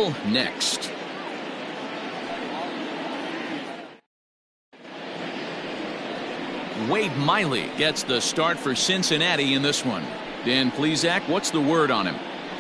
McNeil next. Wade Miley gets the start for Cincinnati in this one. Dan Plesac, what's the word on him?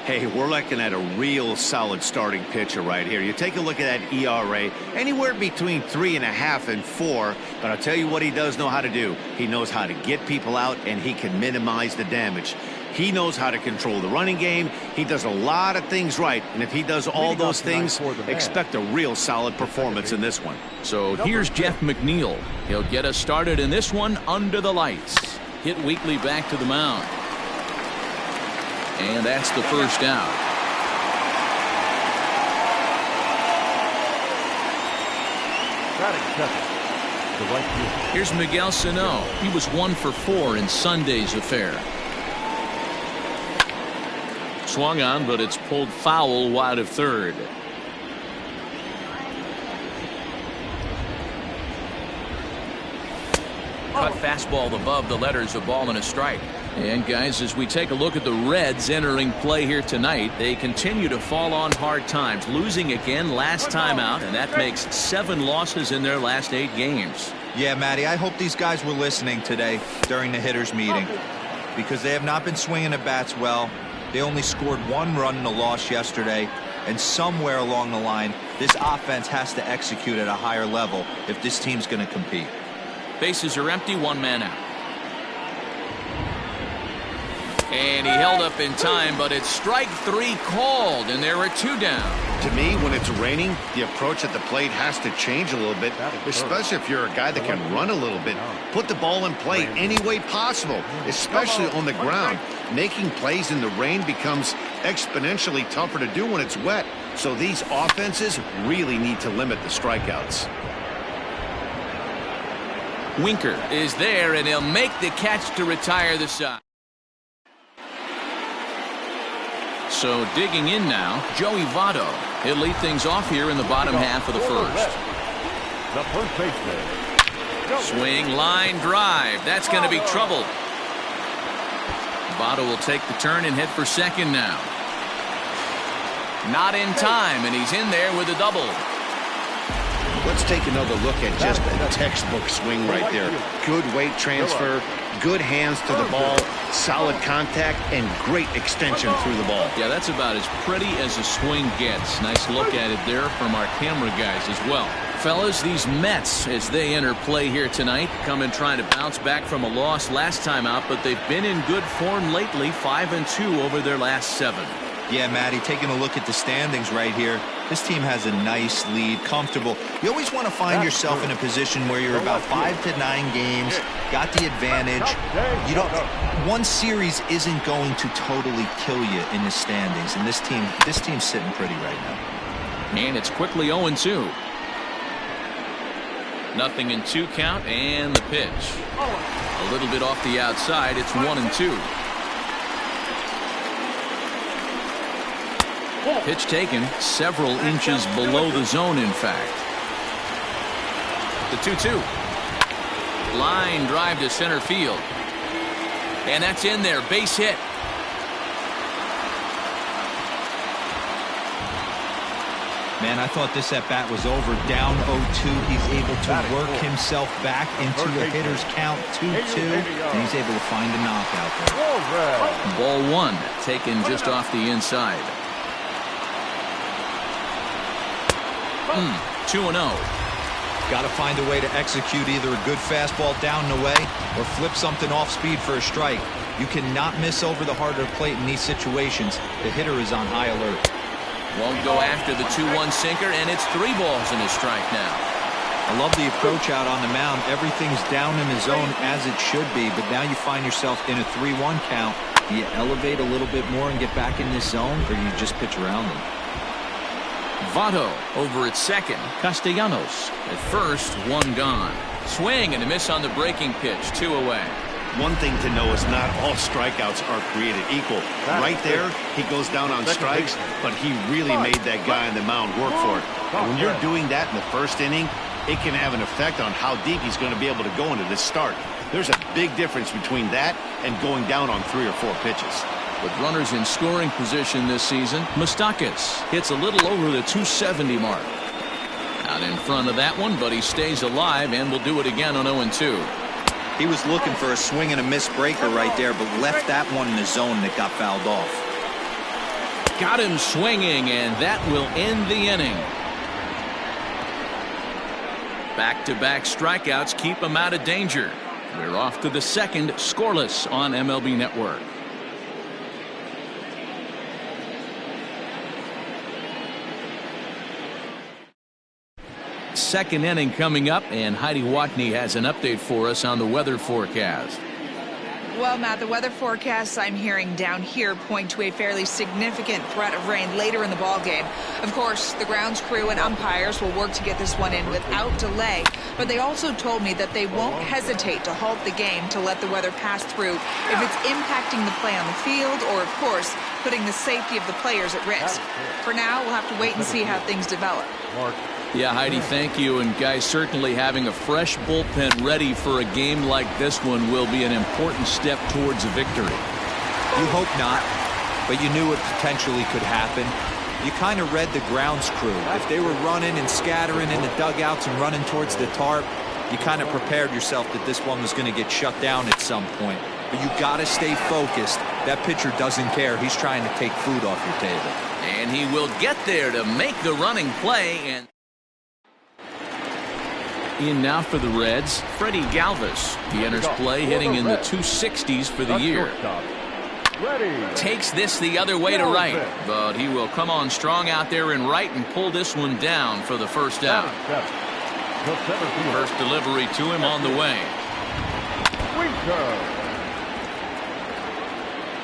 Hey, we're looking at a real solid starting pitcher right here. You take a look at that ERA, anywhere between 3.5 and 4. But I'll tell you what he does know how to do. He knows how to get people out, and he can minimize the damage. He knows how to control the running game. He does a lot of things right. And if he does all those things, expect a real solid performance in this one. So here's Jeff McNeil. He'll get us started in this one under the lights. Hit weekly back to the mound. And that's the first out. Here's Miguel Sano. He was 1 for 4 in Sunday's affair. Swung on, but it's pulled foul wide of third. Cut fastball above the letters, a ball and a strike. And guys, as we take a look at the Reds entering play here tonight, they continue to fall on hard times, losing again last time out, and that makes 7 losses in their last 8 games. Yeah, Matty, I hope these guys were listening today during the hitters meeting, because they have not been swinging the bats well. They only scored 1 run in the loss yesterday, and somewhere along the line, this offense has to execute at a higher level if this team's going to compete. Bases are empty, 1 man out. And he held up in time, but it's strike 3 called, and there are 2 down. To me, when it's raining, the approach at the plate has to change a little bit, especially if you're a guy that can run a little bit. Put the ball in play any way possible, especially on the ground. Making plays in the rain becomes exponentially tougher to do when it's wet. So these offenses really need to limit the strikeouts. Winker is there, and he'll make the catch to retire the side. So digging in now, Joey Votto. He'll lead things off here in the bottom half of the first. The first baseman. Swing, line drive. That's going to be trouble. Votto will take the turn and head for second now. Not in time, and he's in there with a double. Let's take another look at just a textbook swing right there. Good weight transfer, good hands to the ball, solid contact, and great extension through the ball. Yeah, that's about as pretty as a swing gets. Nice look at it there from our camera guys as well. Fellas, these Mets, as they enter play here tonight, come in trying to bounce back from a loss last time out, but they've been in good form lately, 5-2 over their last 7. Yeah, Matty, taking a look at the standings right here, this team has a nice lead, comfortable. You always want to find yourself in a position where you're about 5 to 9 games, got the advantage. You don't. One series isn't going to totally kill you in the standings, and this team's sitting pretty right now. And it's quickly 0-2. Nothing in 2 count, and the pitch. A little bit off the outside. It's 1-2. Pitch taken several inches below the zone, in fact. The 2-2. Line drive to center field. And that's in there. Base hit. Man, I thought this at-bat was over. Down 0-2. He's able to work himself back into a hitter's count 2-2. And he's able to find a knockout there. Ball 1 taken just off the inside. 2-0. Got to find a way to execute either a good fastball down and away or flip something off speed for a strike. You cannot miss over the harder plate in these situations. The hitter is on high alert. Won't go after the 2-1 sinker, and it's 3 balls and a strike now. I love the approach out on the mound. Everything's down in the zone as it should be, but now you find yourself in a 3-1 count. Do you elevate a little bit more and get back in this zone, or do you just pitch around them? Votto over at second. Castellanos at first, 1 gone. Swing and a miss on the breaking pitch, 2 away. One thing to know is not all strikeouts are created equal. Right there, he goes down on strikes, but he really made that guy on the mound work for it. And when you're doing that in the first inning, it can have an effect on how deep he's going to be able to go into this start. There's a big difference between that and going down on 3 or 4 pitches. With runners in scoring position this season, Moustakas hits a little over the 270 mark. Out in front of that one, but he stays alive and will do it again on 0-2. He was looking for a swing and a miss breaker right there, but left that one in the zone that got fouled off. Got him swinging, and that will end the inning. Back-to-back strikeouts keep him out of danger. We're off to the second, scoreless on MLB Network. Second inning coming up, and Heidi Watney has an update for us on the weather forecast. Well, Matt, the weather forecasts I'm hearing down here point to a fairly significant threat of rain later in the ball game. Of course, the grounds crew and umpires will work to get this one in without delay, but they also told me that they won't hesitate to halt the game to let the weather pass through if it's impacting the play on the field or, of course, putting the safety of the players at risk. For now, we'll have to wait and see how things develop. Yeah, Heidi, thank you. And guys, certainly having a fresh bullpen ready for a game like this one will be an important step towards a victory. You hope not, but you knew it potentially could happen. You kind of read the grounds crew. If they were running and scattering in the dugouts and running towards the tarp, you kind of prepared yourself that this one was going to get shut down at some point. But you got to stay focused. That pitcher doesn't care. He's trying to take food off your table. And he will get there to make the running play. And in now for the Reds, Freddie Galvis. He enters play hitting in the 260s for the year. Takes this the other way to right, but he will come on strong out there in right and pull this one down for the first out. First delivery to him on the way.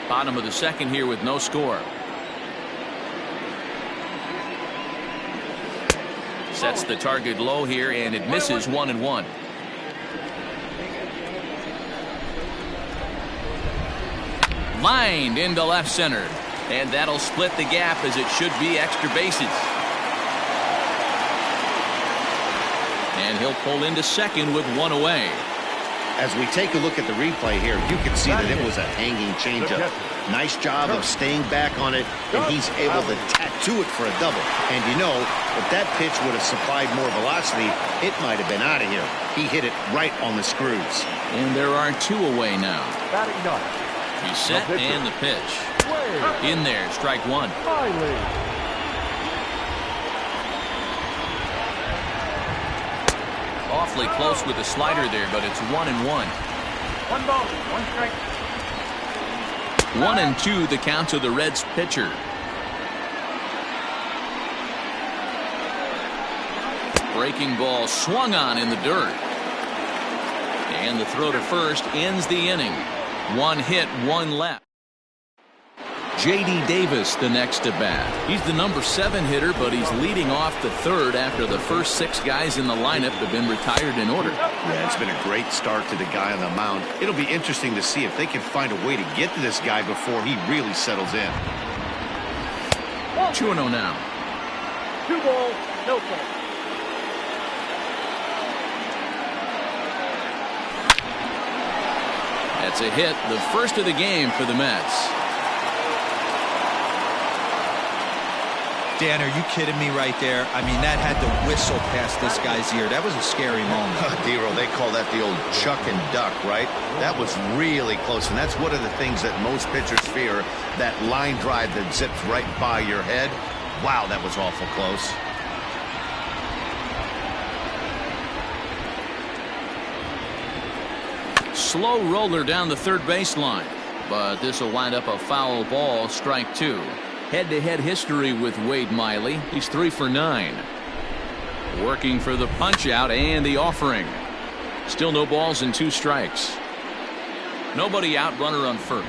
Bottom of the second here with no score. Sets the target low here, and it misses 1-1. Lined into left center, and that'll split the gap as it should be extra bases. And he'll pull into second with one away. As we take a look at the replay here, you can see that it was a hanging changeup. Nice job of staying back on it, and he's able to tattoo it for a double. And you know, if that pitch would have supplied more velocity, it might have been out of here. He hit it right on the screws. And there are two away now. He's set and the pitch. In there, strike one. Awfully close with the slider there, but it's 1-1. 1 ball, 1 strike. 1-2 the count to the Reds pitcher. Breaking ball swung on in the dirt. And the throw to first ends the inning. One hit, one left. J.D. Davis the next to bat. He's the number 7 hitter, but he's leading off the third after the first 6 guys in the lineup have been retired in order. Yeah, it's been a great start to the guy on the mound. It'll be interesting to see if they can find a way to get to this guy before he really settles in. 2-0 now. 2 balls, no strikes. That's a hit, the first of the game for the Mets. Dan, are you kidding me right there? I mean, that had to whistle past this guy's ear. That was a scary moment. D-Roll, they call that the old chuck and duck, right? That was really close, and that's one of the things that most pitchers fear, that line drive that zips right by your head. Wow, that was awful close. Slow roller down the third baseline, but this will wind up a foul ball, strike 2. Head-to-head history with Wade Miley. He's 3 for 9. Working for the punch-out and the offering. Still no balls and 2 strikes. Nobody out, runner on first.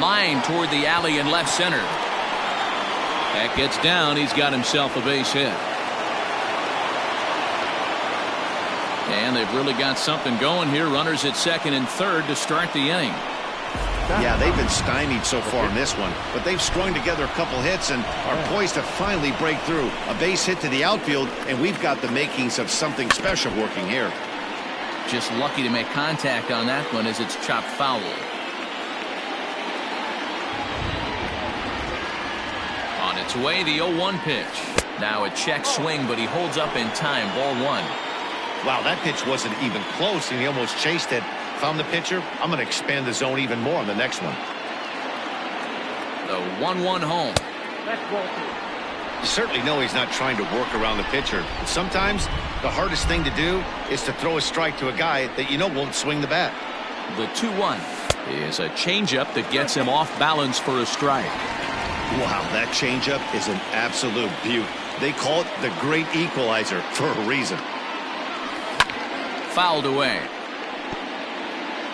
Line toward the alley in left center. That gets down. He's got himself a base hit. And they've really got something going here. Runners at second and third to start the inning. Yeah, they've been stymied so far in this one, but they've strung together a couple hits and are poised to finally break through. A base hit to the outfield, and we've got the makings of something special working here. Just lucky to make contact on that one as it's chopped foul. On its way, the 0-1 pitch. Now a check swing, but he holds up in time. Ball 1. Wow, that pitch wasn't even close, and he almost chased it. If I'm the pitcher, I'm going to expand the zone even more on the next one. The 1-1 home. That's ball 2. You certainly know he's not trying to work around the pitcher. But sometimes the hardest thing to do is to throw a strike to a guy that you know won't swing the bat. The 2-1 is a changeup that gets him off balance for a strike. Wow, that changeup is an absolute beaut. They call it the great equalizer for a reason. Fouled away.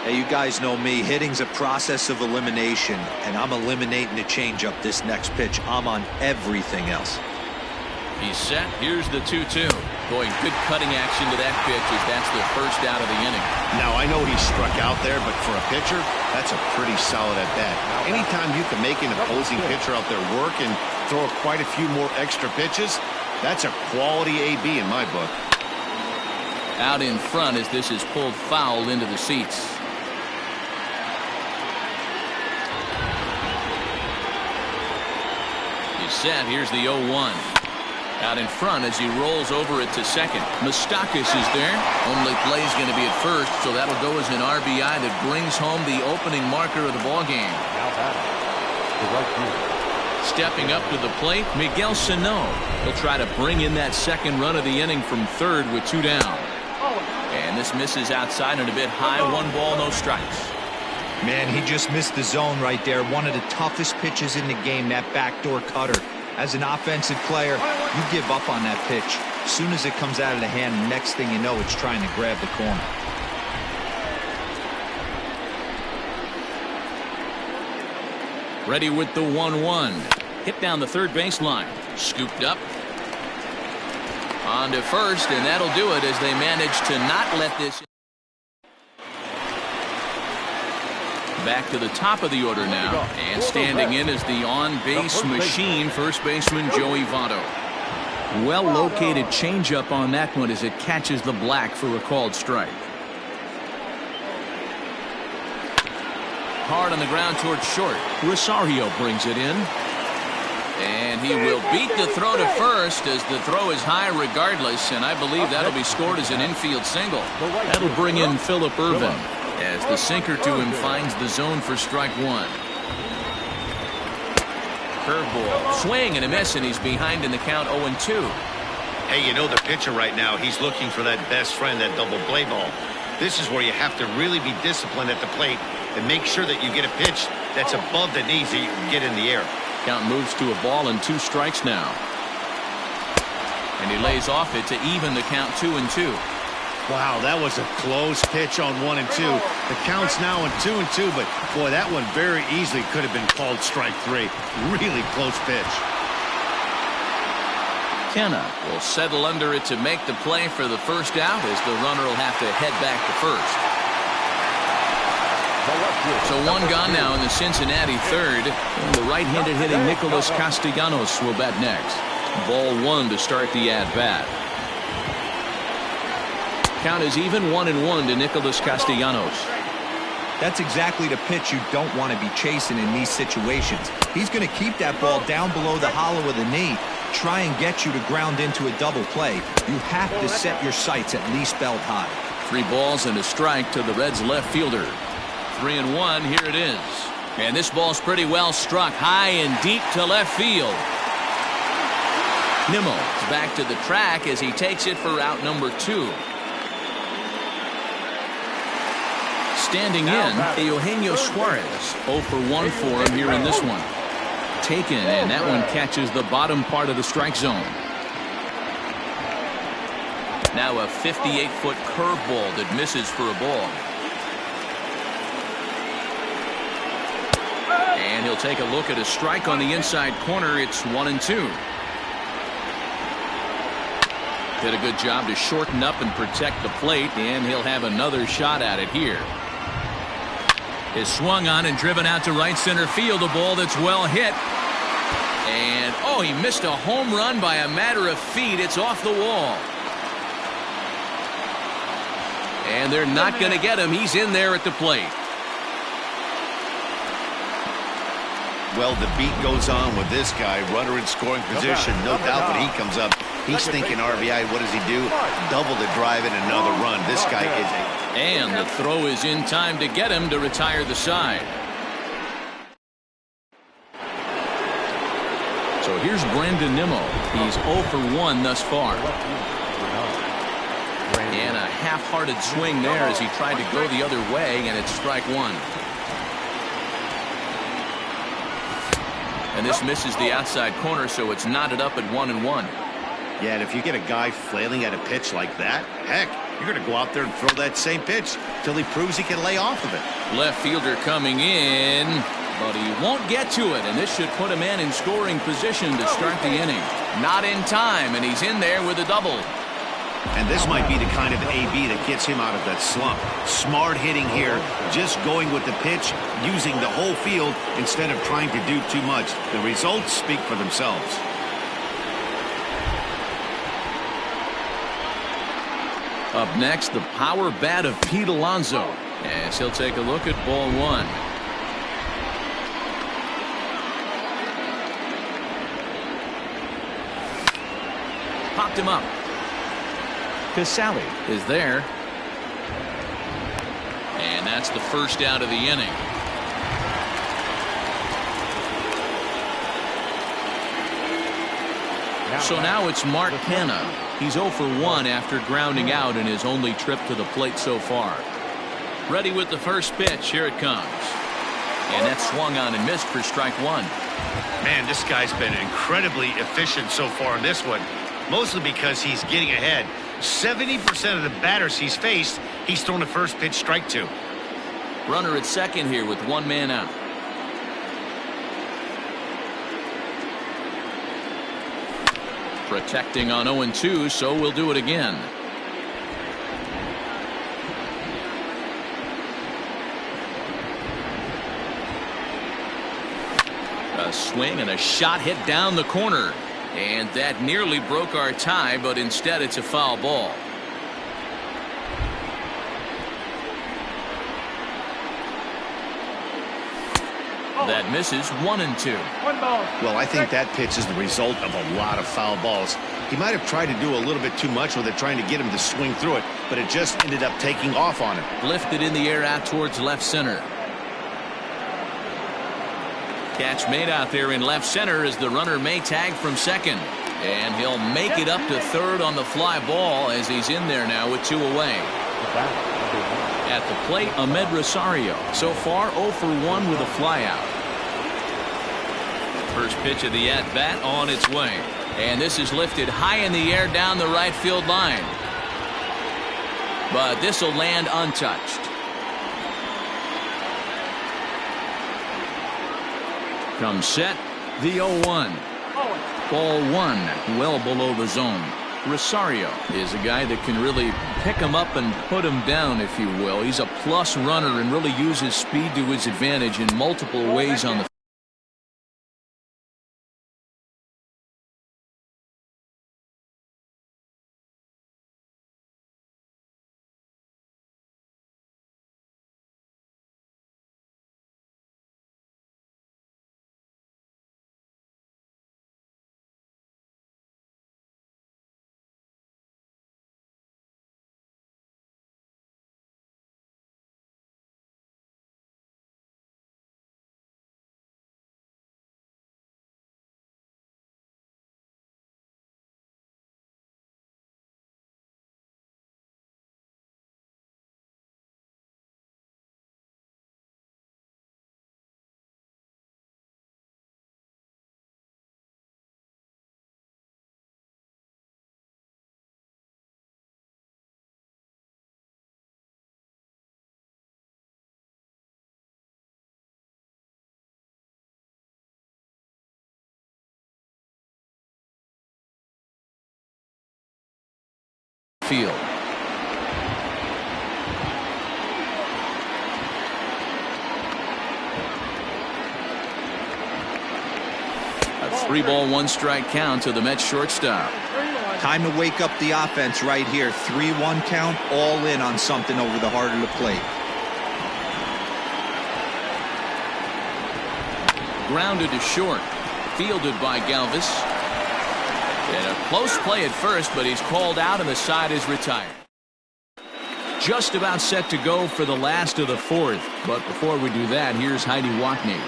Hey, you guys know me. Hitting's a process of elimination, and I'm eliminating the changeup this next pitch. I'm on everything else. He's set. Here's the 2-2. Boy, good cutting action to that pitch as that's the first out of the inning. Now, I know he struck out there, but for a pitcher, that's a pretty solid at bat. Anytime you can make an opposing pitcher out there work and throw quite a few more extra pitches, that's a quality AB in my book. Out in front as this is pulled foul into the seats. He's set. Here's the 0-1. Out in front as he rolls over it to second. Moustakas is there. Only play is going to be at first, so that'll go as an RBI that brings home the opening marker of the ballgame. Stepping up to the plate, Miguel Sano. He'll try to bring in that second run of the inning from third with 2 down. And this misses outside and a bit high. 1 ball, no strikes. Man, he just missed the zone right there. One of the toughest pitches in the game, that backdoor cutter. As an offensive player, you give up on that pitch. As soon as it comes out of the hand, next thing you know, it's trying to grab the corner. Ready with the 1-1. Hit down the third baseline. Scooped up. On to first, and that'll do it as they manage to not let this. Back to the top of the order now, and standing in is the on-base machine, first baseman Joey Votto. Well-located changeup on that one as it catches the black for a called strike. Hard on the ground towards short. Rosario brings it in. And he will beat the throw to first as the throw is high regardless, and I believe that'll be scored as an infield single. That'll bring in Phillip Ervin as the sinker to him finds the zone for strike 1. Curveball. Swing and a miss, and he's behind in the count 0-2. Hey, you know the pitcher right now, he's looking for that best friend, that double play ball. This is where you have to really be disciplined at the plate and make sure that you get a pitch that's above the knees that you can get in the air. Count moves to a ball and 2 strikes now. And he lays off it to even the count 2-2. Wow, that was a close pitch on 1 and 2. The count's now in 2 and 2, but boy, that one very easily could have been called strike 3. Really close pitch. Kenna will settle under it to make the play for the first out as the runner will have to head back to first. So 1 gone now in the Cincinnati third. And the right-handed hitting Nicholas Castellanos will bat next. Ball 1 to start the at-bat. Count is even 1-1 to Nicholas Castellanos. That's exactly the pitch you don't want to be chasing in these situations. He's going to keep that ball down below the hollow of the knee, try and get you to ground into a double play. You have to set your sights at least belt high. 3 balls and a strike to the Reds left fielder. 3-1, here it is. And this ball's pretty well struck high and deep to left field. Nimmo is back to the track as he takes it for out number 2. Standing in, Eugenio Suarez. 0 for 1 for him here in this one. Taken, and that one catches the bottom part of the strike zone. Now a 58-foot curveball that misses for a ball. And he'll take a look at a strike on the inside corner. It's 1-2. Did a good job to shorten up and protect the plate, and he'll have another shot at it here. Is swung on and driven out to right center field. A ball that's well hit. And, oh, he missed a home run by a matter of feet. It's off the wall. And they're not going to get him. He's in there at the plate. Well, the beat goes on with this guy. Runner in scoring position. No doubt when he comes up, he's thinking RBI. What does he do? Double the drive and another run. This guy is a... And the throw is in time to get him to retire the side. So here's Brandon Nimmo. He's 0 for 1 thus far. And a half-hearted swing there as he tried to go the other way, and it's strike one. And this misses the outside corner, so it's knotted up at 1-1. Yeah, and if you get a guy flailing at a pitch like that, heck, you're going to go out there and throw that same pitch till he proves he can lay off of it. Left fielder coming in, but he won't get to it, and this should put a man in scoring position to start the inning. Not in time, and he's in there with a double. And this might be the kind of AB that gets him out of that slump. Smart hitting here, just going with the pitch, using the whole field instead of trying to do too much. The results speak for themselves. Up next, the power bat of Pete Alonso, as he'll take a look at ball one. Popped him up. Casali is there. And that's the first out of the inning. So now it's Mark Canha. He's 0 for 1 after grounding out in his only trip to the plate so far. Ready with the first pitch. Here it comes. And that swung on and missed for strike one. Man, this guy's been incredibly efficient so far in this one. Mostly because he's getting ahead. 70% of the batters he's faced, he's thrown the first pitch strike to. Runner at second here with one man out. Protecting on 0-2, so we'll do it again. A swing and a shot hit down the corner. And that nearly broke our tie, but instead it's a foul ball. That misses 1-2. Well, I think that pitch is the result of a lot of foul balls. He might have tried to do a little bit too much with it, trying to get him to swing through it, but it just ended up taking off on him. Lifted in the air out towards left center. Catch made out there in left center as the runner may tag from second. And he'll make it up to third on the fly ball as he's in there now with 2 away. At the plate, Ahmed Rosario. So far, 0 for 1 with a flyout. First pitch of the at-bat on its way. And this is lifted high in the air down the right field line. But this will land untouched. Comes set, the 0-1. Ball one, well below the zone. Rosario is a guy that can really pick him up and put him down, if you will. He's a plus runner and really uses speed to his advantage in multiple ways on the field. A 3-ball, 1-strike count to the Mets shortstop. Time to wake up the offense right here. 3-1 count, all in on something over the heart of the plate. Grounded to short. Fielded by Galvis. And a close play at first, but he's called out and the side is retired. Just about set to go for the last of the fourth. But before we do that, here's Heidi Watney.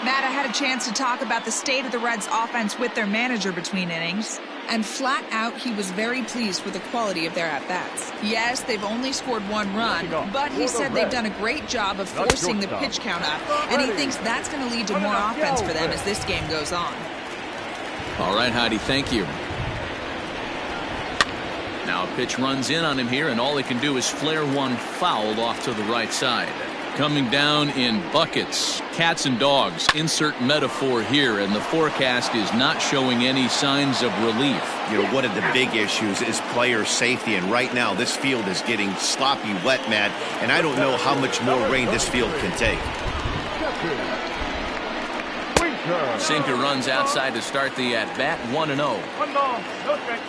Matt, I had a chance to talk about the state of the Reds offense with their manager between innings. And flat out, he was very pleased with the quality of their at-bats. Yes, they've only scored 1 run, but he said they've done a great job of forcing the pitch count up, and he thinks that's going to lead to more offense for them as this game goes on. All right, Heidi, thank you. Now a pitch runs in on him here, and all he can do is flare one foul off to the right side. Coming down in buckets, cats and dogs, insert metaphor here, and the forecast is not showing any signs of relief. You know, one of the big issues is player safety, and right now this field is getting sloppy wet, Matt, and I don't know how much more rain this field can take. Sinker runs outside to start the at-bat, 1-0. 1 ball, no strike.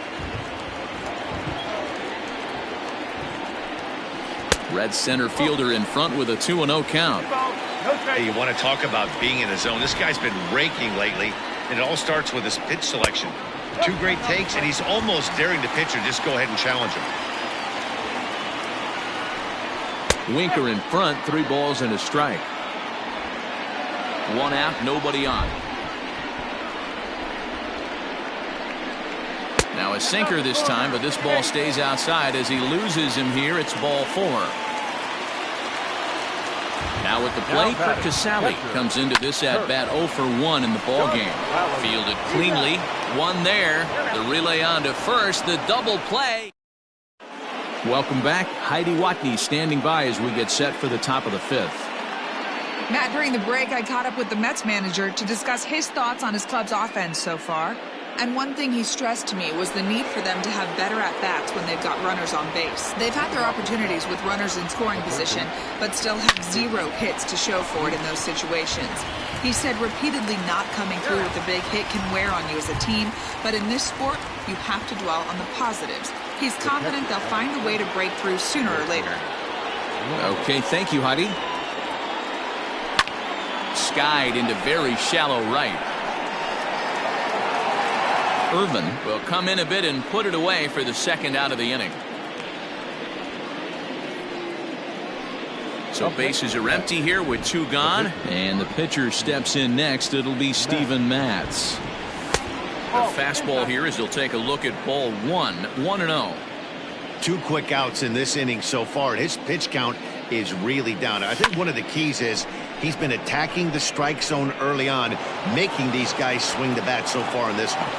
Red center fielder in front with a 2-0 count. Hey, you want to talk about being in the zone? This guy's been raking lately, and it all starts with his pitch selection. 2 great takes, and he's almost daring the pitcher just go ahead and challenge him. Winker in front, 3 balls and a strike. 1 out, nobody on. Now a sinker this time, but this ball stays outside as he loses him here. It's ball 4. Now at the plate for Casale. Comes into this at-bat 0 for 1 in the ball game. Fielded cleanly. 1 there. The relay on to first. The double play. Welcome back. Heidi Watney standing by as we get set for the top of the 5th. Matt, during the break, I caught up with the Mets manager to discuss his thoughts on his club's offense so far. And one thing he stressed to me was the need for them to have better at-bats when they've got runners on base. They've had their opportunities with runners in scoring position, but still have 0 hits to show for it in those situations. He said repeatedly not coming through with a big hit can wear on you as a team, but in this sport, you have to dwell on the positives. He's confident they'll find a way to break through sooner or later. Okay, thank you, Heidi. Skied into very shallow right. Irvin will come in a bit and put it away for the 2nd out of the inning. So bases are empty here with 2 gone, and the pitcher steps in next. It'll be Steven Matz. A fastball here as he'll take a look at ball 1, 1-0. 2 quick outs in this inning so far. His pitch count is really down. I think one of the keys is he's been attacking the strike zone early on, making these guys swing the bat so far in this one.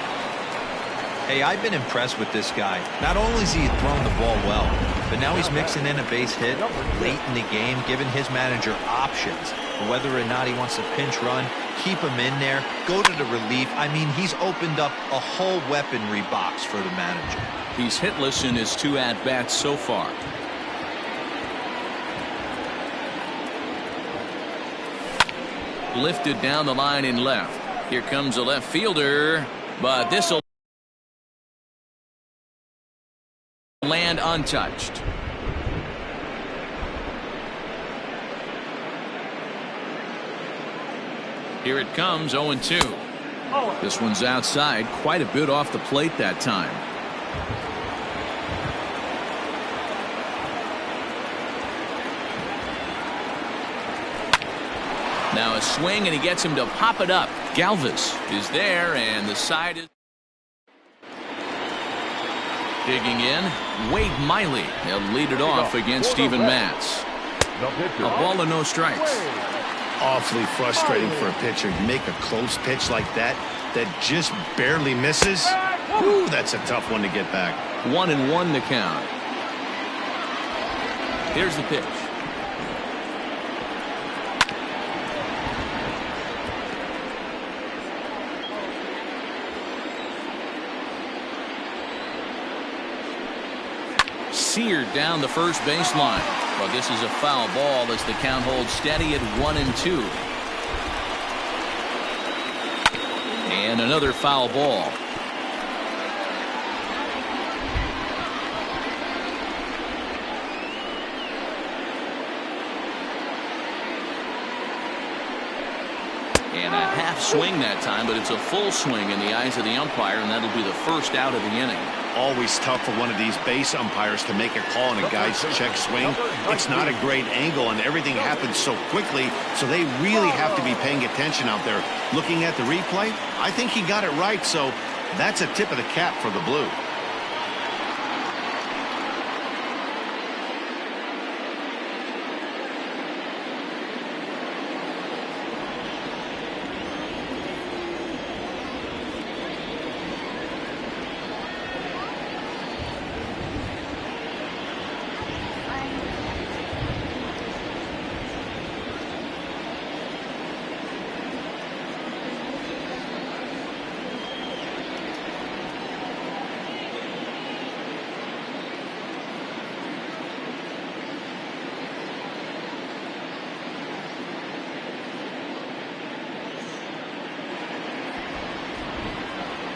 Hey, I've been impressed with this guy. Not only has he thrown the ball well, but now he's mixing in a base hit late in the game, giving his manager options. Whether or not he wants to pinch run, keep him in there, go to the relief. I mean, he's opened up a whole weaponry box for the manager. He's hitless in his 2 at-bats so far. Lifted down the line in left. Here comes a left fielder, but this will land untouched. Here it comes, 0-2. This one's outside, quite a bit off the plate that time. Now a swing, and he gets him to pop it up. Galvis is there, and the side is digging in. Wade Miley. He'll lead it off against Steven Matz. A ball and no strikes. Awfully frustrating for a pitcher. You make a close pitch like that just barely misses. Ooh, that's a tough one to get back. 1-1 the count. Here's the pitch. Seared down the first baseline. Well, this is a foul ball as the count holds steady at 1-2. And another foul ball. And a half swing that time, but it's a full swing in the eyes of the umpire, and that'll be the first out of the inning. Always tough for one of these base umpires to make a call on a guy's check swing. It's not a great angle, and everything happens so quickly, so they really have to be paying attention out there. Looking at the replay, I think he got it right, so that's a tip of the cap for the Blue.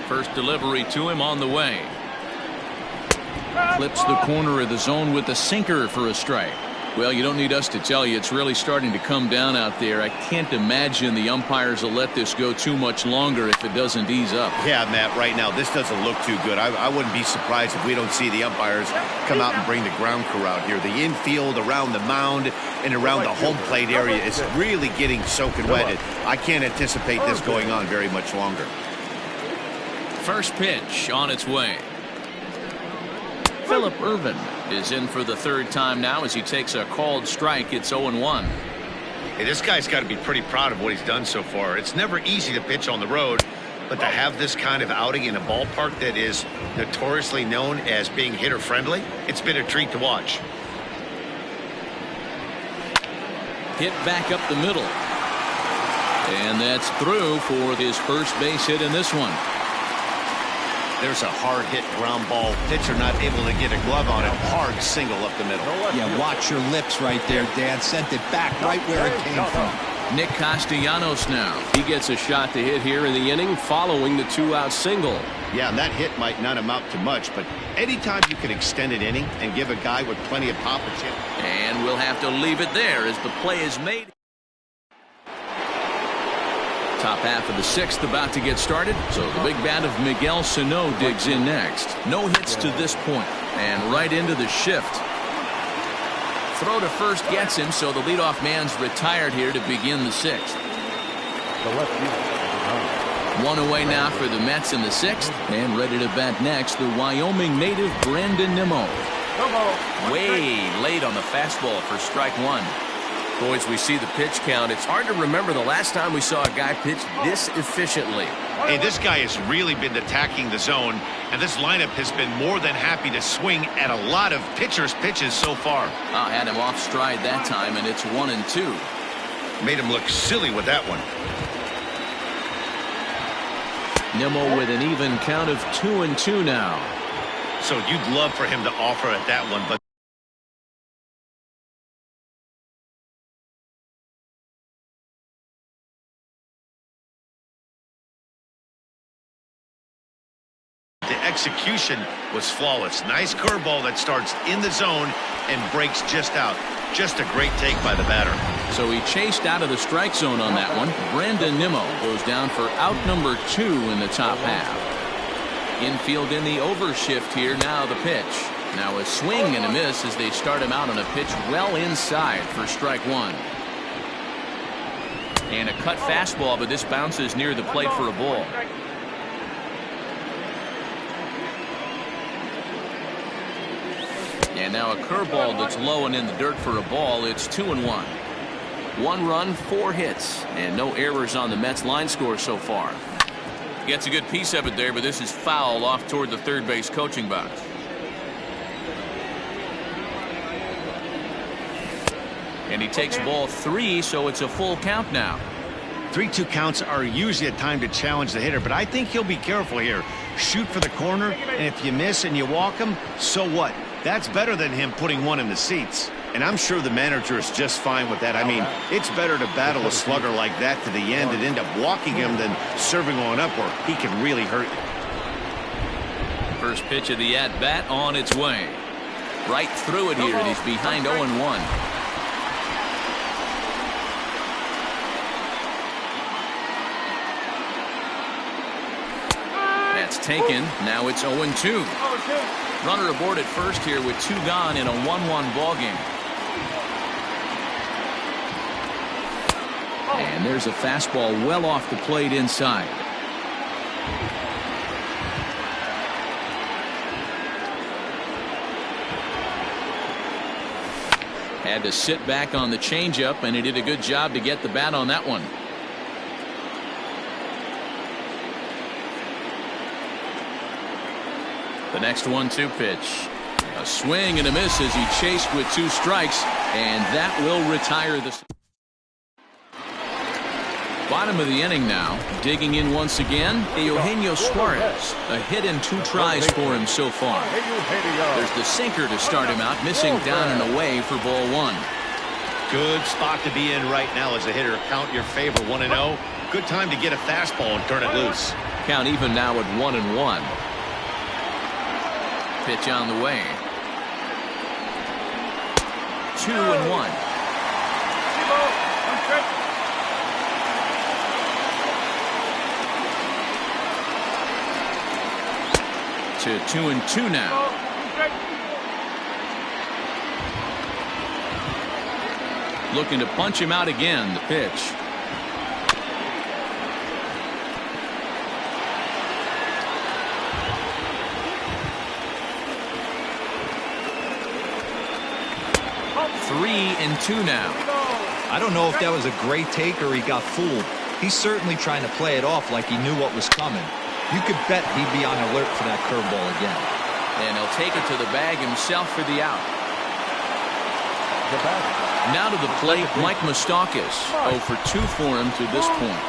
First delivery to him on the way. Clips the corner of the zone with the sinker for a strike. Well, you don't need us to tell you, it's really starting to come down out there. I can't imagine the umpires will let this go too much longer if it doesn't ease up. Yeah, Matt, right now this doesn't look too good. I wouldn't be surprised if we don't see the umpires come out and bring the ground crew out here. The infield, around the mound, and around the home plate area is really getting soaking wet. I can't anticipate this going on very much longer. First pitch on its way. Phillip Ervin is in for the third time now as he takes a called strike. It's 0-1. Hey, this guy's got to be pretty proud of what he's done so far. It's never easy to pitch on the road, but to have this kind of outing in a ballpark that is notoriously known as being hitter friendly, it's been a treat to watch. Hit back up the middle. And that's through for his first base hit in this one. There's a hard hit ground ball. Pitcher not able to get a glove on it. Hard single up the middle. Yeah, watch your lips right there, Dan. Sent it back right where it came from. Nick Castellanos now. He gets a shot to hit here in the inning following the two-out single. Yeah, and that hit might not amount to much, but anytime you can extend an inning and give a guy with plenty of pop a chance. And we'll have to leave it there as the play is made. Top half of the sixth about to get started, so the big bat of Miguel Sano digs in next. No hits to this point, and right into the shift. Throw to first gets him, so the leadoff man's retired here to begin the sixth. One away now for the Mets in the sixth, and ready to bat next, the Wyoming native Brandon Nimmo. Way late on the fastball for strike one. Boys, we see the pitch count. It's hard to remember the last time we saw a guy pitch this efficiently. Hey, this guy has really been attacking the zone, and this lineup has been more than happy to swing at a lot of pitchers' pitches so far. Had him off stride that time, and it's 1-2. Made him look silly with that one. Nimmo with an even count of 2-2 now. So you'd love for him to offer at that one, but the execution was flawless. Nice curveball that starts in the zone and breaks just out. Just a great take by the batter. So he chased out of the strike zone on that one. Brandon Nimmo goes down for out number 2 in the top half. Infield in the overshift here. Now the pitch. Now a swing and a miss as they start him out on a pitch well inside for strike one. And a cut fastball, but this bounces near the plate for a ball. And now a curveball that's low and in the dirt for a ball. It's 2-1. 1 run, 4 hits, and no errors on the Mets line score so far. Gets a good piece of it there, but this is foul off toward the third base coaching box. And he takes ball 3, so it's a full count now. 3-2 counts are usually a time to challenge the hitter, but I think he'll be careful here. Shoot for the corner, and if you miss and you walk him, so what? That's better than him putting one in the seats. And I'm sure the manager is just fine with that. I mean, it's better to battle a slugger like that to the end and end up walking him than serving on up where he can really hurt you. First pitch of the at-bat on its way. Right through it here, and he's behind 0-1. That's taken. Now it's 0-2. Runner aboard at first here with 2 gone in a 1-1 ball game. And there's a fastball well off the plate inside. Had to sit back on the changeup, and he did a good job to get the bat on that one. The next 1-2 pitch. A swing and a miss as he chased with 2 strikes, and that will retire the bottom of the inning now. Digging in once again, Eugenio Suarez. A hit and 2 tries for him so far. There's the sinker to start him out, missing down and away for ball 1. Good spot to be in right now as a hitter. Count your favor, 1-0. Good time to get a fastball and turn it loose. Count even now at 1-1. Pitch on the way. 2-1. 2-2 now. Looking to punch him out again. The pitch. Three and 2 now. I don't know if that was a great take or he got fooled. He's certainly trying to play it off like he knew what was coming. You could bet he'd be on alert for that curveball again. And he'll take it to the bag himself for the out. Now to the plate, Mike Moustakas. 0 for 2 for him to this point.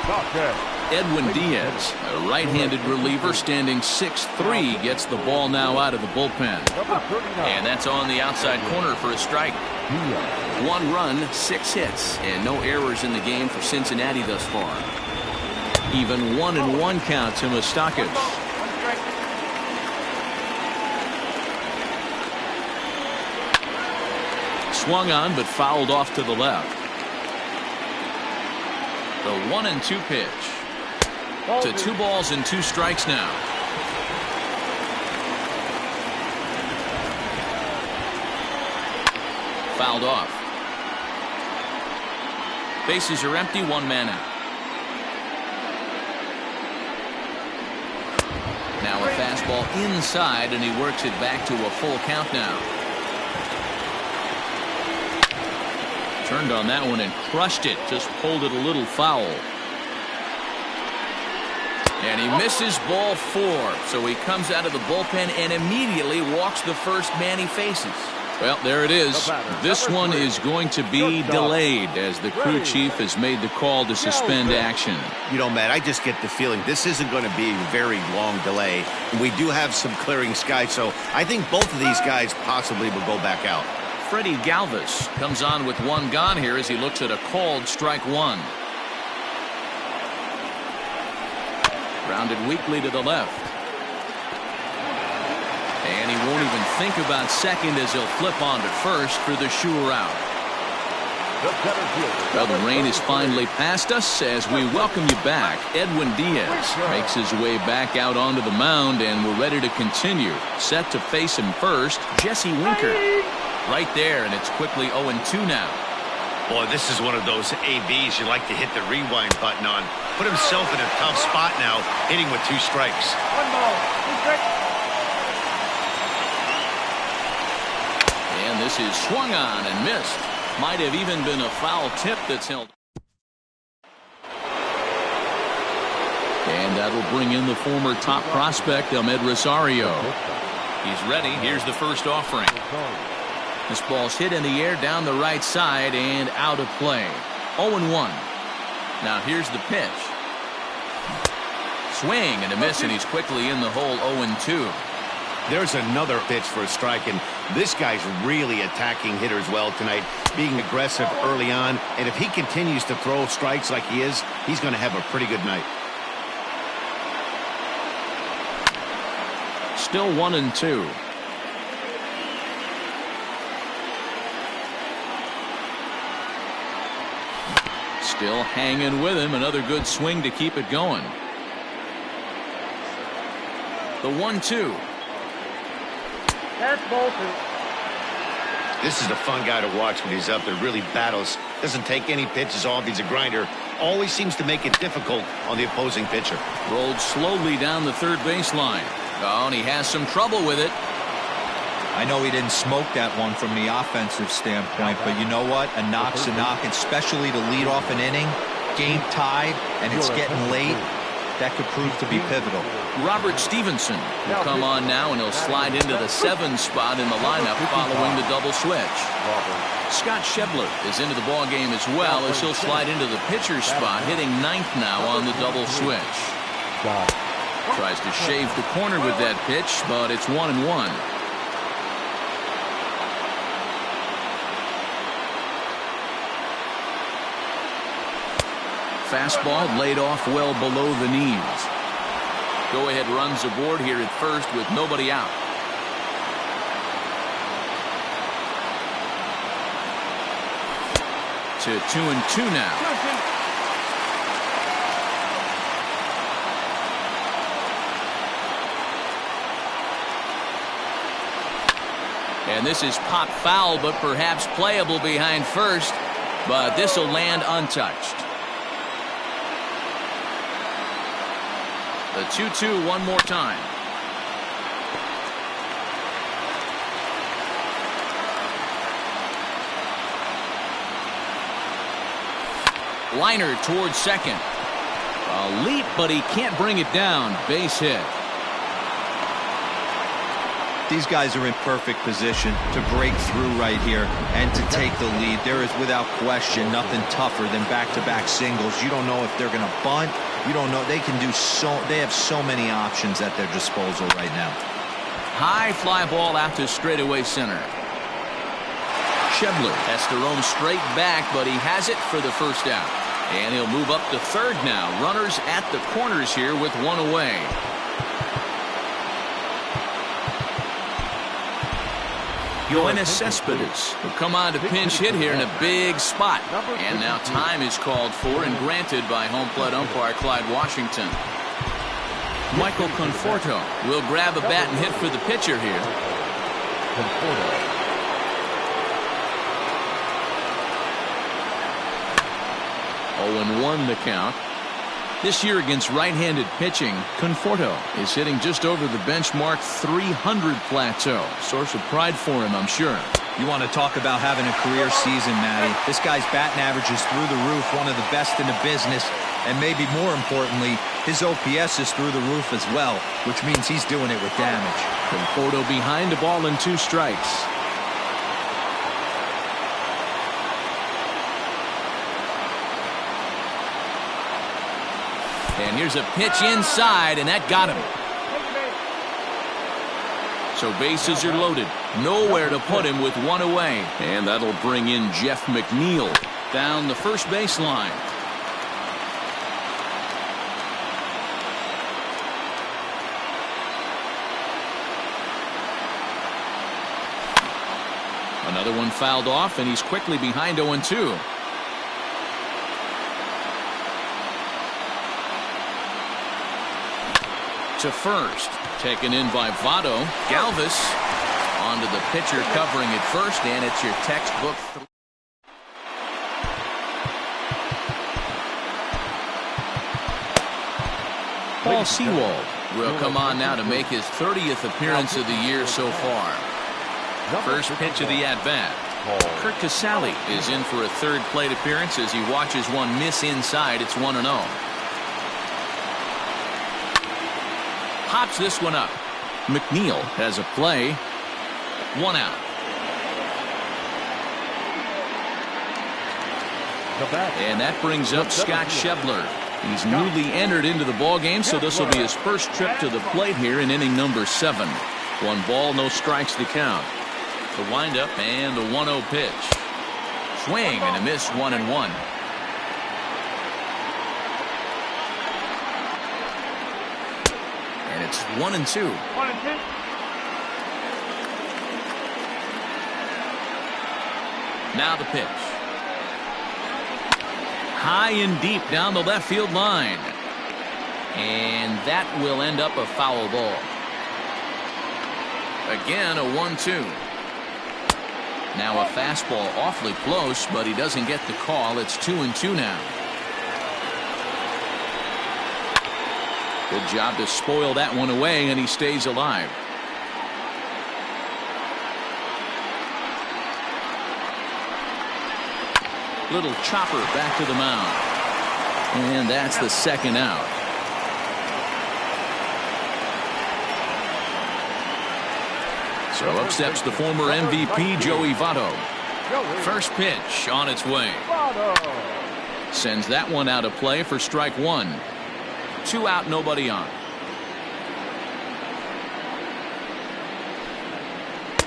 Edwin Diaz, a right-handed reliever standing 6'3", gets the ball now out of the bullpen. And that's on the outside corner for a strike. 1 run, 6 hits, and no errors in the game for Cincinnati thus far. Even 1-1 count to Moustakas. Swung on but fouled off to the left. The 1-2 pitch. To 2 balls and 2 strikes now. Fouled off. Bases are empty, 1 man out. Now a fastball inside, and he works it back to a full count now. Turned on that one and crushed it. Just pulled it a little foul. And he misses ball 4. So he comes out of the bullpen and immediately walks the first man he faces. Well, there it is. This one is going to be delayed as the crew chief has made the call to suspend action. You know, Matt, I just get the feeling this isn't going to be a very long delay. We do have some clearing skies, so I think both of these guys possibly will go back out. Freddie Galvis comes on with 1 gone here as he looks at a called strike 1. Grounded weakly to the left. And he won't even think about second as he'll flip on to first for the sure out. Well, the rain is finally past us as we welcome you back. Edwin Diaz makes his way back out onto the mound, and we're ready to continue. Set to face him first, Jesse Winker. Right there, and it's quickly 0-2 now. Boy, this is one of those ABs you like to hit the rewind button on. Put himself in a tough spot now, hitting with 2 strikes. 1 ball, 2 strikes. And this is swung on and missed. Might have even been a foul tip that's held. And that'll bring in the former top prospect, Ahmed Rosario. He's ready. Here's the first offering. This ball's hit in the air down the right side and out of play. 0-1. Now here's the pitch. Swing and a miss, and he's quickly in the hole. 0-2. There's another pitch for a strike, and this guy's really attacking hitters well tonight, being aggressive early on, and if he continues to throw strikes like he is, he's going to have a pretty good night. Still 1-2. Still hanging with him. Another good swing to keep it going. The 1-2. That's ball 2. This is a fun guy to watch when he's up there. Really battles. Doesn't take any pitches off. He's a grinder. Always seems to make it difficult on the opposing pitcher. Rolled slowly down the third baseline. Oh, and he has some trouble with it. I know he didn't smoke that one from the offensive standpoint, but you know what? A knock's a knock, especially to lead off an inning, game tied, and it's getting late. That could prove to be pivotal. Robert Stevenson will come on now, and he'll slide into the 7 spot in the lineup following the double switch. Scott Schebler is into the ballgame as well, as he'll slide into the pitcher spot, hitting 9th now on the double switch. Tries to shave the corner with that pitch, but it's 1-1. Fastball laid off well below the knees. Go-ahead runs aboard here at first with nobody out. To 2-2 now. And this is pop foul, but perhaps playable behind first. But this will land untouched. The 2-2 one more time. Liner towards second. A leap, but he can't bring it down. Base hit. These guys are in perfect position to break through right here and to take the lead. There is without question nothing tougher than back-to-back singles. You don't know if they're going to bunt. You don't know. They can do they have so many options at their disposal right now. High fly ball out to straightaway center. Schebler has to roam straight back, but he has it for the first out. And he'll move up to third now. Runners at the corners here with one away. Yoenis Cespedes will come on to pinch hit here in a big spot. And now time is called for and granted by home plate umpire Clyde Washington. Michael Conforto will grab a bat and hit for the pitcher here. 0-1 the count. This year against right-handed pitching, Conforto is hitting just over the benchmark 300 plateau. Source of pride for him, I'm sure. You want to talk about having a career season, Matty. This guy's batting average is through the roof, one of the best in the business, and maybe more importantly, his OPS is through the roof as well, which means he's doing it with damage. Conforto behind the ball and 2 strikes. And here's a pitch inside, and that got him. So bases are loaded. Nowhere to put him with one away. And that'll bring in Jeff McNeil down the first baseline. Another one fouled off, and he's quickly behind 0-2. To first, taken in by Votto. Galvis onto the pitcher covering at first, and it's your textbook. Paul Sewald will come on now to make his 30th appearance of the year so far. First pitch of the at-bat. Kurt Casale is in for a third plate appearance as he watches one miss inside. It's 1-0. Pops this one up. McNeil has a play. 1 out. And that brings up Scott Schebler. He's newly entered into the ballgame, so this will be his first trip to the plate here in inning number 7. 1 ball, no strikes to count. The windup and the 1-0 pitch. Swing and a miss, 1-1. And it's 1-2. 1-2. Now the pitch. High and deep down the left field line. And that will end up a foul ball. Again, a 1-2. Now a fastball awfully close, but he doesn't get the call. It's 2-2 now. Good job to spoil that one away, and he stays alive. Little chopper back to the mound. And that's the second out. So up steps the former MVP, Joey Votto. First pitch on its way. Sends that one out of play for strike one. 2 out, nobody on.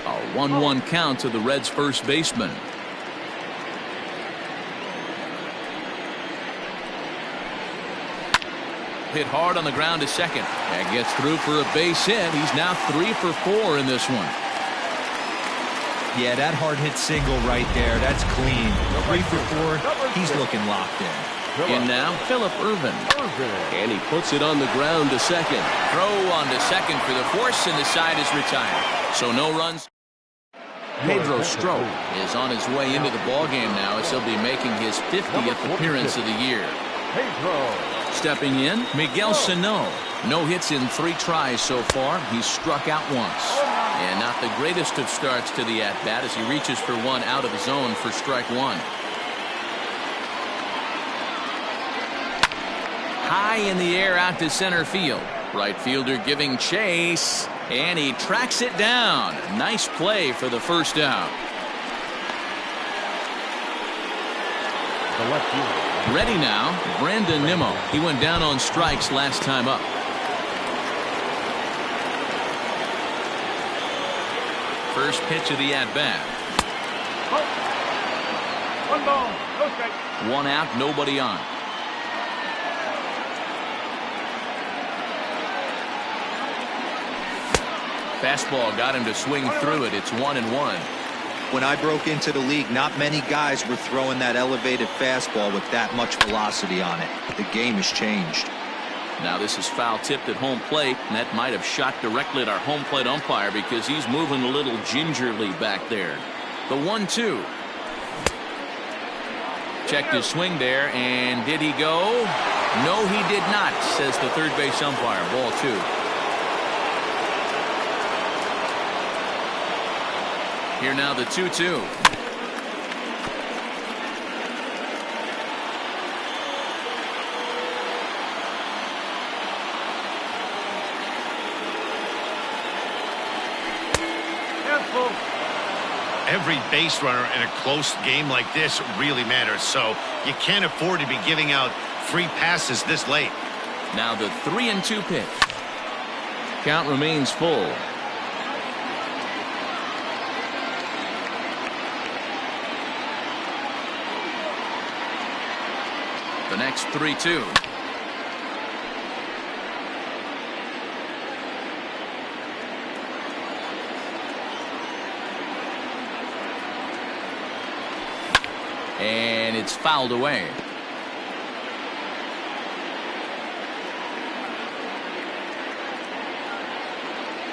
A 1-1 count to the Reds' first baseman. Hit hard on the ground to second. And gets through for a base hit. He's now 3 for 4 in this one. Yeah, that hard hit single right there. That's clean. 3 for 4. He's looking locked in. In now, Phillip Ervin. And he puts it on the ground to second. Throw on to second for the force, and the side is retired. So no runs. Pedro Strop is on his way into the ballgame now as he'll be making his 50th appearance of the year. Stepping in, Miguel Sano. No hits in 3 tries so far. He's struck out once. And not the greatest of starts to the at-bat as he reaches for one out of the zone for strike one. High in the air out to center field. Right fielder giving chase. And he tracks it down. Nice play for the first out. Ready now, Brandon Nimmo. He went down on strikes last time up. First pitch of the at-bat. 1 ball, no strike. 1 out, nobody on. Fastball got him to swing through it. It's 1-1. When I broke into the league, not many guys were throwing that elevated fastball with that much velocity on it. The game has changed. Now this is foul tipped at home plate, and that might have shot directly at our home plate umpire because he's moving a little gingerly back there. The 1-2. Checked his swing there, and did he go? No, he did not, says the third base umpire. Ball 2. Here now the 2-2. Every base runner in a close game like this really matters, so you can't afford to be giving out free passes this late. Now the 3-2 pitch. Count remains full. The next 3-2. And it's fouled away.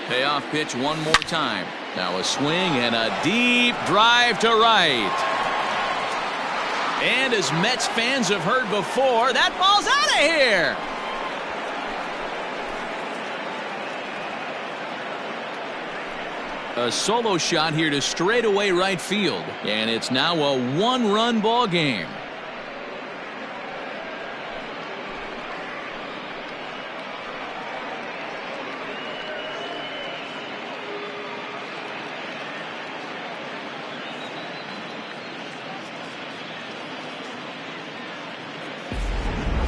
Payoff pitch one more time. Now a swing and a deep drive to right. And as Mets fans have heard before, that ball's out of here. A solo shot here to straightaway right field. And it's now a 1-run ball game.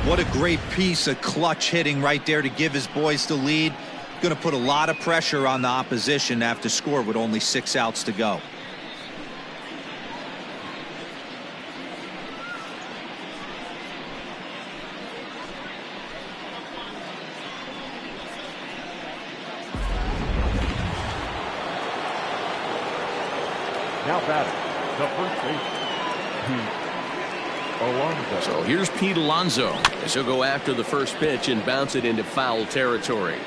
What a great piece of clutch hitting right there to give his boys the lead. Going to put a lot of pressure on the opposition to have to score with only 6 outs to go. Now batting, the first baseman, Pete Alonso. So here's Pete Alonso as he'll go after the first pitch and bounce it into foul territory.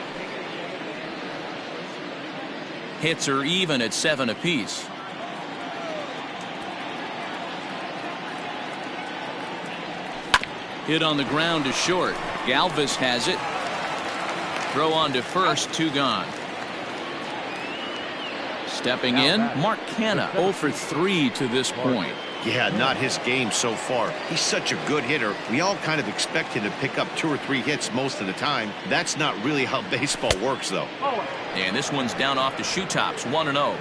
Hits are even at 7 apiece. Hit on the ground is short. Galvis has it. Throw on to first, 2 gone. Stepping in, Mark Canha, 0 for 3 to this point. Yeah, not his game so far. He's such a good hitter. We all kind of expect him to pick up 2 or 3 hits most of the time. That's not really how baseball works, though. And this one's down off the shoe tops, 1-0.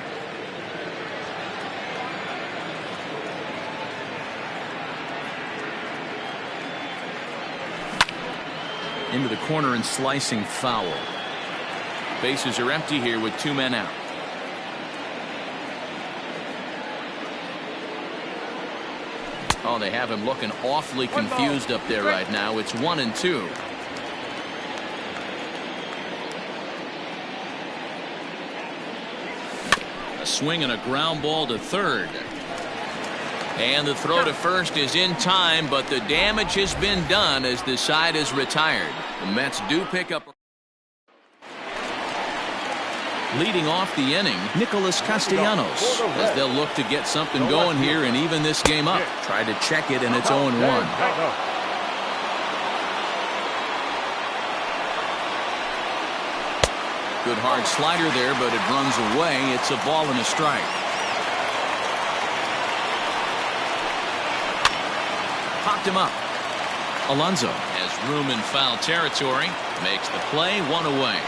Into the corner and slicing foul. Bases are empty here with 2 men out. Oh, they have him looking awfully confused up there right now. It's 1-2. A swing and a ground ball to third. And the throw to first is in time, but the damage has been done as the side is retired. The Mets do pick up. Leading off the inning, Nicholas Castellanos, as they'll look to get something going here and even this game up. Try to check it, and it's 0-1. Good hard slider there, but it runs away. It's a ball and a strike. Popped him up. Alonso has room in foul territory. Makes the play, 1 away.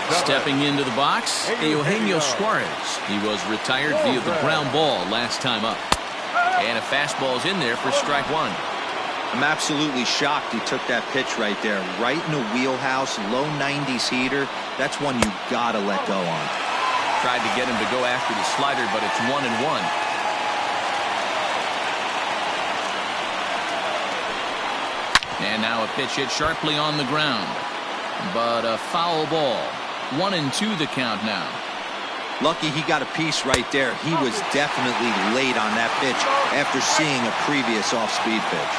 Stepping into the box, Eugenio Suarez. He was retired via the ground ball last time up. And a fastball's in there for strike 1. I'm absolutely shocked he took that pitch right there. Right in the wheelhouse, low 90s heater. That's one you gotta let go on. Tried to get him to go after the slider, but it's 1-1. And now a pitch hit sharply on the ground. But a foul ball. 1-2 the count now. Lucky he got a piece right there. He was definitely late on that pitch after seeing a previous off-speed pitch.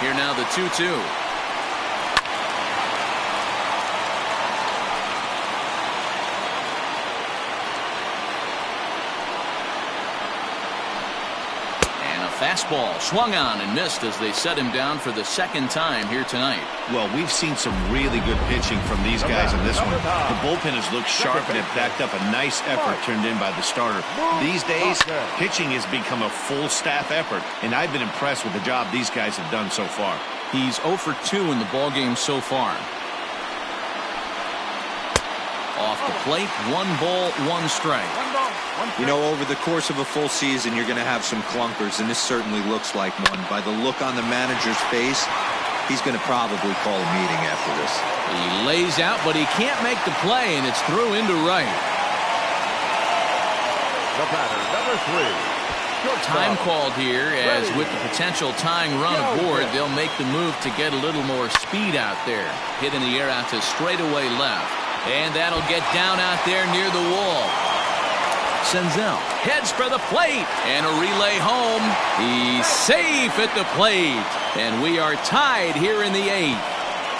Here now the 2-2. Fastball swung on and missed as they set him down for the second time here tonight. Well, we've seen some really good pitching from these guys in this one. The bullpen has looked sharp and it backed up a nice effort turned in by the starter. These days, pitching has become a full staff effort, and I've been impressed with the job these guys have done so far. He's 0 for 2 in the ballgame so far. Off the plate, 1 ball, 1 strike. You know, over the course of a full season, you're going to have some clunkers, and this certainly looks like one. By the look on the manager's face, he's going to probably call a meeting after this. He lays out, but he can't make the play, and it's through into right. The batter, number 3. Time called here, as with the potential tying run aboard, they'll make the move to get a little more speed out there. Hit in the air out to straightaway left. And that'll get down out there near the wall. Senzel heads for the plate, and a relay home. He's safe at the plate, and we are tied here in the 8th.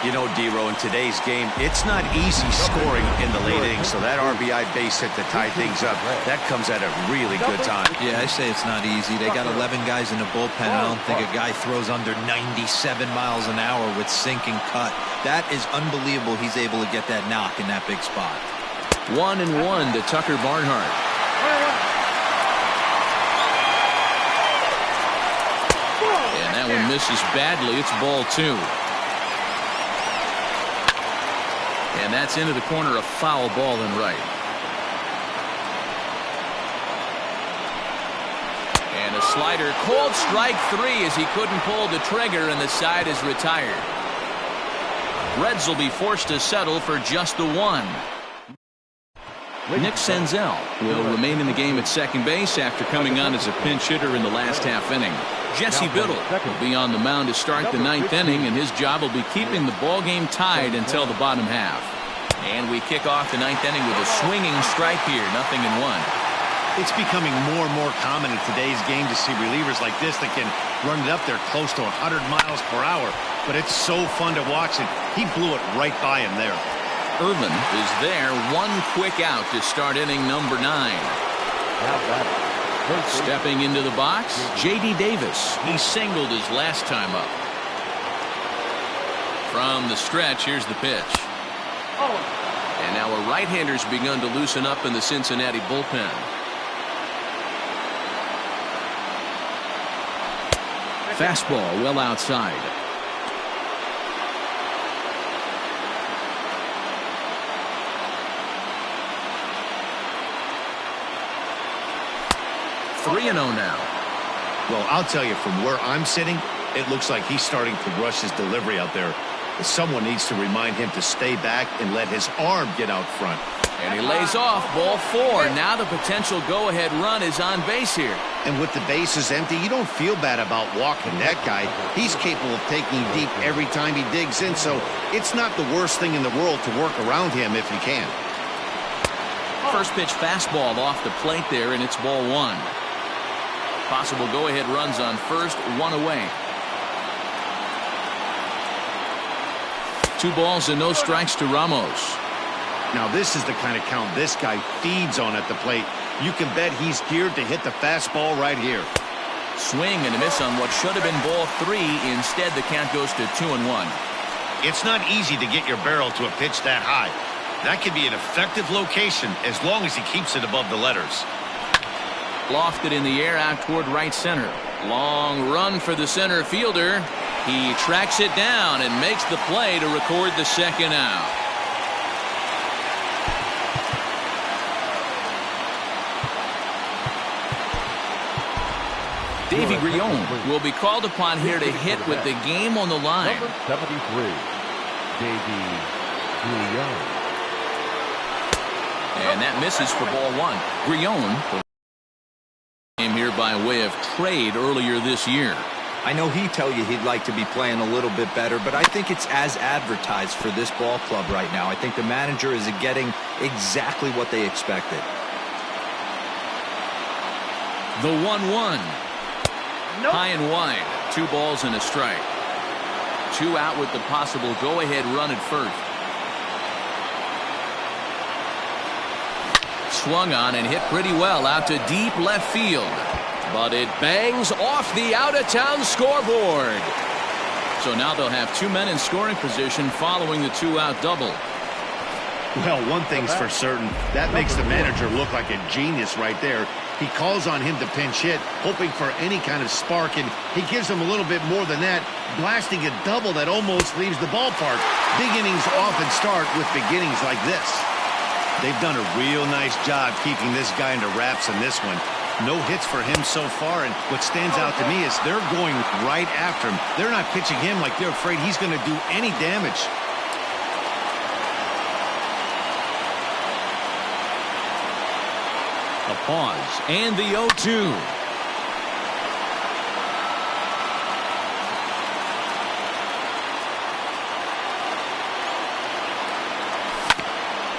You know, D-Row, in today's game, it's not easy scoring in the late innings, so that RBI base hit to tie things up, that comes at a really good time. Yeah, I say it's not easy. They got 11 guys in the bullpen. I don't think a guy throws under 97 miles an hour with sink and cut. That is unbelievable he's able to get that knock in that big spot. 1-1 to Tucker Barnhart. And that one misses badly. It's ball 2. And that's into the corner, a foul ball in right. And a slider, called strike 3 as he couldn't pull the trigger, and the side is retired. Reds will be forced to settle for just the 1. Nick Senzel will remain in the game at second base after coming on as a pinch hitter in the last half inning. Jesse Biddle will be on the mound to start the 9th inning, and his job will be keeping the ball game tied until the bottom half. And we kick off the 9th inning with a swinging strike here, 0-1. It's becoming more and more common in today's game to see relievers like this that can run it up there close to 100 miles per hour. But it's so fun to watch, and he blew it right by him there. Irvin is there, one quick out to start inning number 9. Stepping into the box, J.D. Davis. He singled his last time up. From the stretch, here's the pitch. And now a right-hander's begun to loosen up in the Cincinnati bullpen. Fastball well outside. Three and 0 now. Well, I'll tell you, from where I'm sitting, it looks like he's starting to rush his delivery out there. Someone needs to remind him to stay back and let his arm get out front. And he lays off, ball 4. Now the potential go-ahead run is on base here. And with the bases empty, you don't feel bad about walking that guy. He's capable of taking deep every time he digs in, so it's not the worst thing in the world to work around him if you can. First pitch fastball off the plate there, and it's ball 1. Possible go-ahead runs on first, 1 away. 2 balls and no strikes to Ramos. Now this is the kind of count this guy feeds on at the plate. You can bet he's geared to hit the fastball right here. Swing and a miss on what should have been ball 3. Instead, the count goes to 2-1. It's not easy to get your barrel to a pitch that high. That could be an effective location as long as he keeps it above the letters. Lofted in the air out toward right center. Long run for the center fielder. He tracks it down and makes the play to record the second out. Davey Grion will be called upon here to hit with the game on the line. Number 73, Davey Grion. And that misses for ball 1. Grion came here by way of trade earlier this year. I know he'd tell you he'd like to be playing a little bit better, but I think it's as advertised for this ball club right now. I think the manager is getting exactly what they expected. The 1-1. Nope. High and wide. 2 balls and a strike. 2 out with the possible go-ahead run at first. Swung on and hit pretty well out to deep left field. But it bangs off the out-of-town scoreboard. So now they'll have 2 men in scoring position following the 2-out double. Well, one thing's for certain. That makes the manager look like a genius right there. He calls on him to pinch hit, hoping for any kind of spark, and he gives him a little bit more than that, blasting a double that almost leaves the ballpark. Big innings often start with beginnings like this. They've done a real nice job keeping this guy into wraps in this one. No hits for him so far, and what stands out to me is they're going right after him. They're not pitching him like they're afraid he's going to do any damage. A pause, and the 0-2.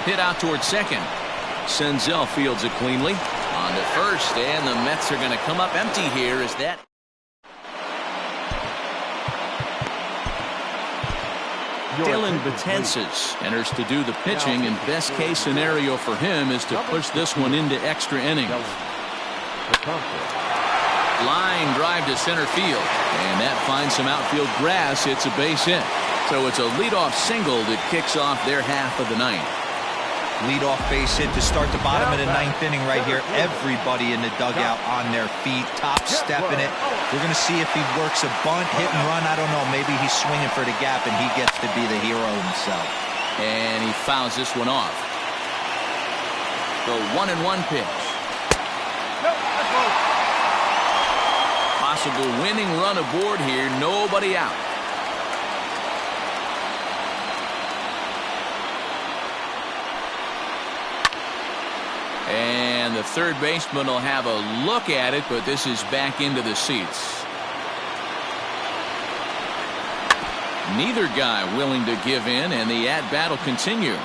Hit out toward second. Senzel fields it cleanly. On to first, and the Mets are going to come up empty here as that. Dylan Betances enters to do the pitching, and best case scenario for him is to push this one into extra innings. Line drive to center field, and that finds some outfield grass. It's a base hit. So it's a leadoff single that kicks off their half of the ninth. Leadoff base hit to start the bottom of the 9th inning right here. Everybody in the dugout on their feet, top stepping it. We're going to see if he works a bunt, hit and run. I don't know. Maybe he's swinging for the gap and he gets to be the hero himself. And he fouls this one off. The 1-1 pitch. Possible winning run aboard here. Nobody out. And the third baseman will have a look at it, but this is back into the seats. Neither guy willing to give in, and the at-bat will continue.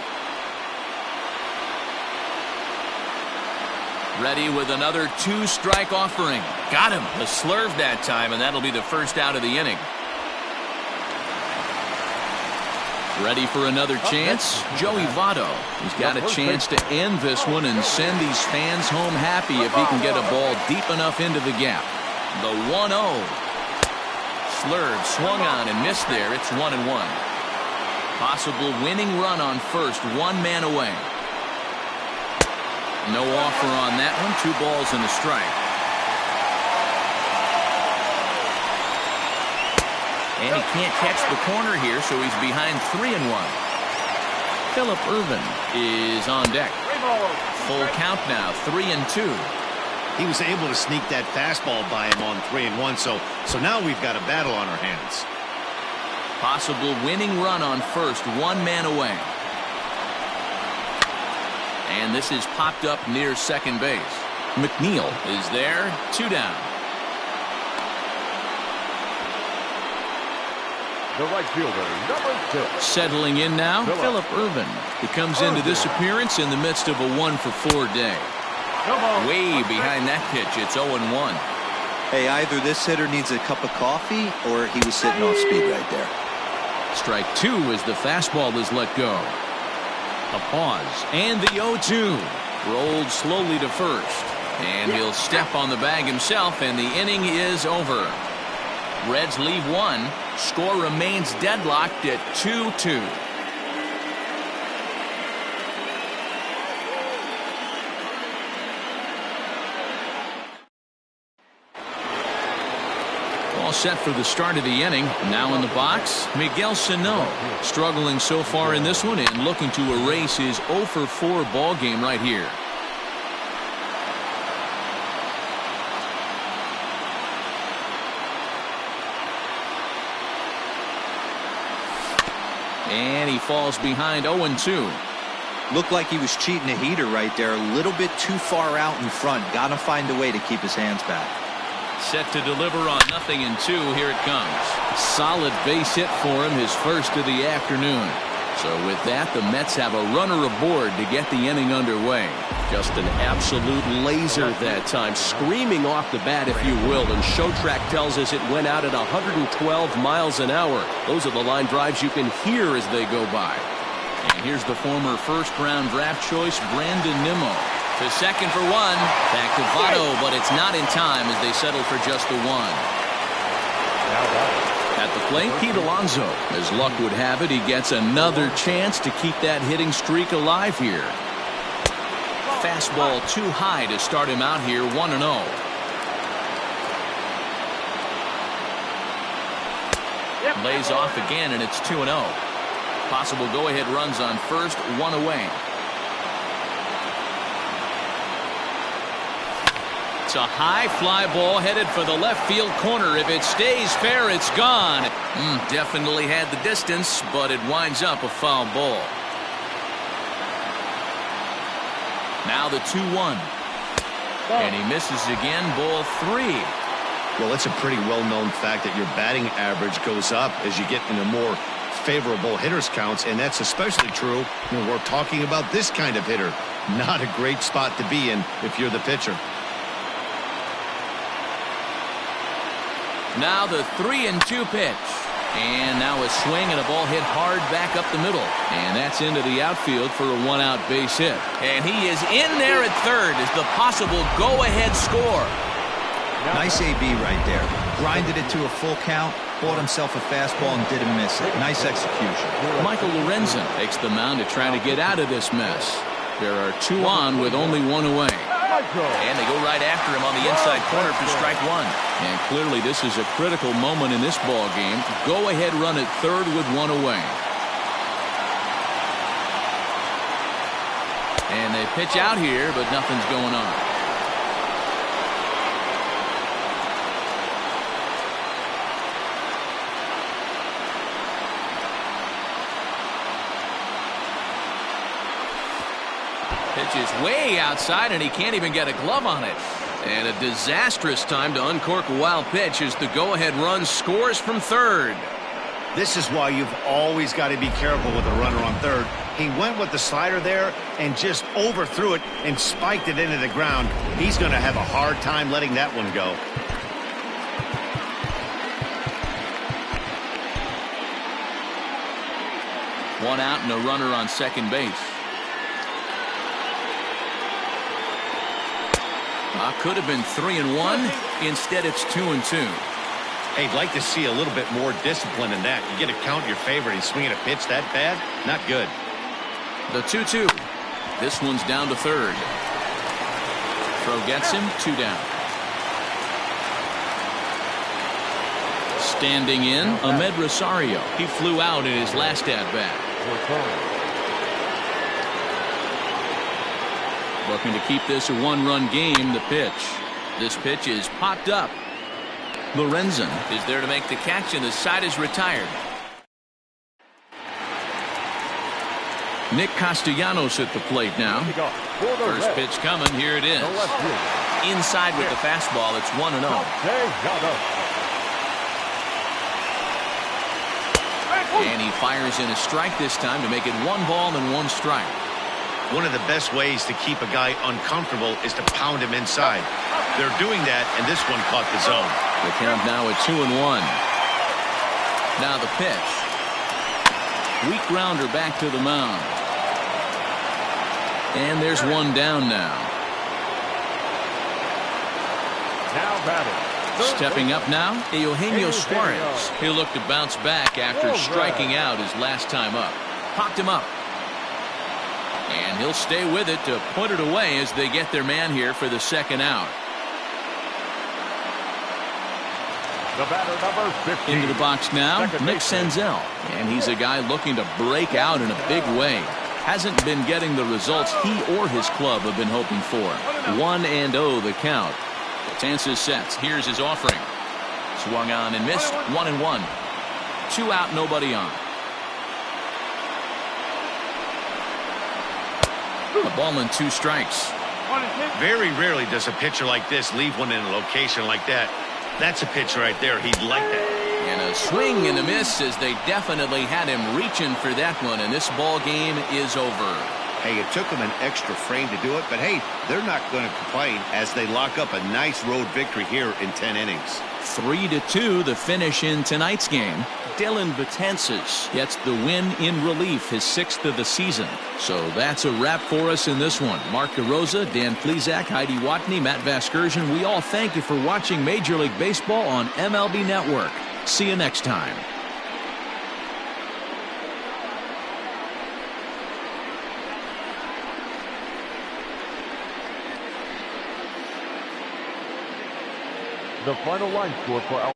Ready with another 2-strike offering. Got him. A slurve that time, and that'll be the first out of the inning. Ready for another chance? Joey Votto. He's got a chance to end this one and send these fans home happy if he can get a ball deep enough into the gap. The 1-0. Slurve swung on and missed there. It's 1-1. Possible winning run on first, 1 man away. No offer on that one. 2 balls and a strike. And he can't catch the corner here, so he's behind 3-1. Phillip Ervin is on deck. Full count now, 3-2. He was able to sneak that fastball by him on 3-1, so now we've got a battle on our hands. Possible winning run on first, 1 man away. And this is popped up near second base. McNeil is there, 2 down. The right fielder, number 6. Settling in now, Phillip Ervin. He comes into this appearance in the midst of a 1-for-4 day. Way behind that pitch, it's 0-1. Hey, either this hitter needs a cup of coffee or he was sitting off speed right there. Strike 2 as the fastball is let go. A pause, and the 0-2. Rolled slowly to first. And he'll step on the bag himself, and the inning is over. Reds leave 1. Score remains deadlocked at 2-2. All set for the start of the inning. Now in the box, Miguel Sano. Struggling so far in this one and looking to erase his 0-for-4 ball game right here. And he falls behind 0-2. Looked like he was cheating a heater right there. A little bit too far out in front. Got to find a way to keep his hands back. Set to deliver on 0-2. Here it comes. Solid base hit for him, his first of the afternoon. So with that, the Mets have a runner aboard to get the inning underway. Just an absolute laser that time, screaming off the bat, if you will. And Showtrack tells us it went out at 112 miles an hour. Those are the line drives you can hear as they go by. And here's the former first-round draft choice, Brandon Nimmo. To second for 1. Back to Votto, but it's not in time as they settle for just the 1. At the plate, Pete Alonso. As luck would have it, he gets another chance to keep that hitting streak alive here. Fastball too high to start him out here, 1-0. Lays off again, and it's 2-0. Possible go-ahead runs on first, 1 away. It's a high fly ball headed for the left field corner. If it stays fair, it's gone. Definitely had the distance, but it winds up a foul ball. Now the 2-1. And he misses again, ball 3. Well, it's a pretty well-known fact that your batting average goes up as you get into more favorable hitters counts, and that's especially true when we're talking about this kind of hitter. Not a great spot to be in if you're the pitcher. Now the 3-2 pitch. And now a swing and a ball hit hard back up the middle. And that's into the outfield for a 1-out base hit. And he is in there at third as the possible go-ahead score. Nice AB right there. Grinded it to a full count, bought himself a fastball and didn't miss it. Nice execution. Michael Lorenzen takes the mound to try to get out of this mess. There are 2 on with only 1 away. And they go right after him on the inside corner for strike 1. And clearly this is a critical moment in this ball game. Go ahead run at third with 1 away. And they pitch out here, but nothing's going on. Pitch is way outside, and he can't even get a glove on it. And a disastrous time to uncork a wild pitch as the go-ahead run scores from third. This is why you've always got to be careful with a runner on third. He went with the slider there and just overthrew it and spiked it into the ground. He's going to have a hard time letting that one go. One out and a runner on second base. Could have been 3-1. Instead, it's 2-2. Hey, I'd like to see a little bit more discipline in that. You get a count your favorite. He's swinging a pitch that bad. Not good. The 2-2. This one's down to third. Throw gets him. 2 down. Standing in, Ahmed Rosario. He flew out in his last at-bat. Looking to keep this a 1-run game. The pitch. This pitch is popped up. Lorenzen is there to make the catch, and the side is retired. Nick Castellanos at the plate now. First pitch coming. Here it is. Inside with the fastball. It's 1-0. And he fires in a strike this time to make it 1 ball and 1 strike. One of the best ways to keep a guy uncomfortable is to pound him inside. They're doing that, and this one caught the zone. The count now at 2-1. Now the pitch. Weak grounder back to the mound. And there's 1 down now. Now batting. Stepping up now, Eugenio Suarez. He'll look to bounce back after striking out his last time up. Popped him up. And he'll stay with it to put it away as they get their man here for the second out. The batter, number 15. Into the box now, Nick Senzel. And he's a guy looking to break out in a big way. Hasn't been getting the results he or his club have been hoping for. 1-0 the count. Tances sets. Here's his offering. Swung on and missed. 1-1. 2 out, nobody on. A ball and 2 strikes. Very rarely does a pitcher like this leave one in a location like that. That's a pitch right there. He'd like that. And a swing and a miss as they definitely had him reaching for that one, and this ball game is over. Hey, it took them an extra frame to do it, but hey, they're not going to complain as they lock up a nice road victory here in 10 innings. 3-2 the finish in tonight's game. Dylan Betances gets the win in relief, his 6th of the season. So that's a wrap for us in this one. Mark DeRosa, Dan Plesac, Heidi Watney, Matt Vasgersian. We all thank you for watching Major League Baseball on MLB Network. See you next time. The final line score for